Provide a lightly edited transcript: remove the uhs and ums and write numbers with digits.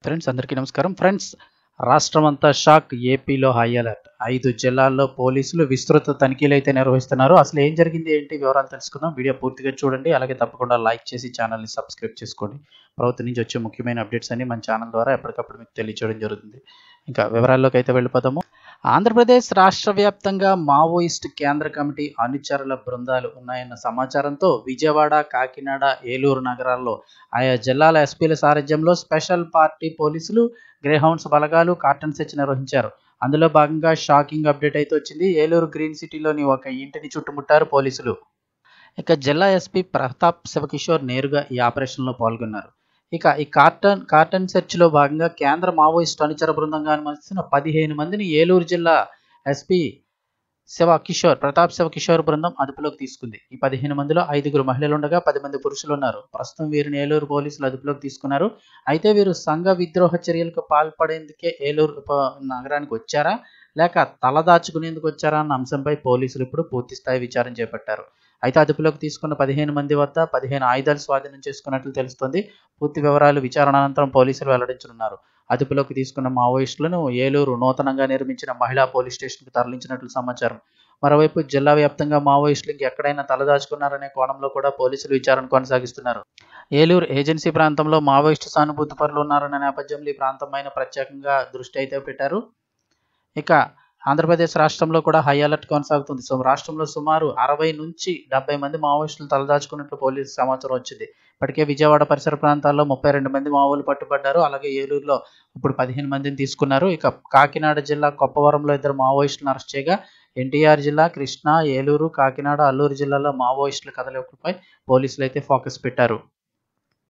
Friends అందరికీ నమస్కారం. Friends రాష్ట్రమంతా షాక్. ఏపీలో హై అలర్ట్. 5 జిల్లాల్లో పోలీసులు విస్తృత తనిఖీలు అయితే నిర్వహిస్తున్నారు. అసలు ఏం జరిగింది ఏంటి వివరాలు తెలుసుకుందాం. వీడియో పూర్తిగా చూడండి. అలాగే తప్పకుండా లైక్ చేసి ఛానల్ని సబ్స్క్రైబ్ చేసుకోండి. ప్రభుత్వం నుంచి వచ్చే ముఖ్యమైన అప్డేట్స్ అన్ని మన ఛానల్ ద్వారా ఎప్పటికప్పుడు మీకు తెలియజేయడం జరుగుతుంది. ఇంకా వివరాల్లోకి అయితే వెళ్ళిపోదాము. ఆంధ్రప్రదేశ్ రాష్ట్ర వ్యాప్తంగా మావోయిస్ట్ కేంద్ర కమిటీ అనుచరుల బృందాలు ఉన్నాయన్న సమాచారంతో విజయవాడ, కాకినాడ, ఏలూరు నగరాల్లో ఆయా జిల్లాల ఎస్పీల సారథ్యంలో స్పెషల్ పార్టీ పోలీసులు, గ్రేహౌండ్స్ బలగాలు కార్టన్ సెర్చ్ నిర్వహించారు. అందులో భాగంగా షాకింగ్ అప్డేట్ అయితే వచ్చింది. ఏలూరు గ్రీన్ సిటీలోని ఒక ఇంటిని చుట్టుముట్టారు పోలీసులు. ఇక జిల్లా ఎస్పీ ప్రతాప్ శివకిషోర్ నేరుగా ఈ ఆపరేషన్లో పాల్గొన్నారు. ఇక ఈ కార్టన్ సెర్చ్లో భాగంగా కేంద్ర మావోయిస్టు అనుచర బృందంగా అనుమతించిన 15 మందిని ఏలూరు జిల్లా ఎస్పీ ప్రతాప్ శివకిషోర్ బృందం అదుపులోకి తీసుకుంది. ఈ 15 మందిలో 5 మహిళలు ఉండగా 10 మంది పురుషులు ఉన్నారు. ప్రస్తుతం వీరిని ఏలూరు పోలీసులు అదుపులోకి తీసుకున్నారు. అయితే వీరు సంఘ విద్రోహ చర్యలకు పాల్పడేందుకే ఏలూరు నగరానికి వచ్చారా, లేక తలదాచుకునేందుకు వచ్చారా అన్న అంశంపై పోలీసులు ఇప్పుడు పూర్తి స్థాయి విచారణ చేపట్టారు. అయితే అదుపులోకి తీసుకున్న 15 మంది వద్ద 15 ఆయుధాలు స్వాధీనం చేసుకున్నట్లు తెలుస్తోంది. పూర్తి వివరాలు విచారణ అనంతరం పోలీసులు వెల్లడించనున్నారు. అదుపులోకి తీసుకున్న మావోయిస్టులను ఏలూరు నూతనంగా నిర్మించిన మహిళా పోలీస్ స్టేషన్కు తరలించినట్లు సమాచారం. మరోవైపు జిల్లా వ్యాప్తంగా మావోయిస్టులు ఎక్కడైనా తలదాచుకున్నారనే కోణంలో కూడా పోలీసులు విచారణ కొనసాగిస్తున్నారు. ఏలూరు ఏజెన్సీ ప్రాంతంలో మావోయిస్టు సానుభూతి పరులు ఉన్నారన్న నేపథ్యంలో ఈ ప్రాంతం పైన ప్రత్యేకంగా దృష్టి అయితే పెట్టారు. ఇక ఆంధ్రప్రదేశ్ రాష్ట్రంలో కూడా హై అలర్ట్ కొనసాగుతుంది. రాష్ట్రంలో సుమారు 60 నుంచి 70 మంది మావోయిస్టులు తలదాచుకున్నట్లు పోలీసు సమాచారం వచ్చింది. ఇప్పటికే విజయవాడ పరిసర ప్రాంతాల్లో 32 మంది మావోలు పట్టుబడ్డారు. అలాగే ఏలూరులో ఇప్పుడు 15 మందిని తీసుకున్నారు. ఇక కాకినాడ జిల్లా కొప్పవరంలో 2 మావోయిస్టులను అరెస్ట్ చేయగా ఎన్టీఆర్ జిల్లా, కృష్ణా, ఏలూరు, కాకినాడ, అల్లూరు జిల్లాలో మావోయిస్టుల కదలికలపై పోలీసులు అయితే ఫోకస్ పెట్టారు.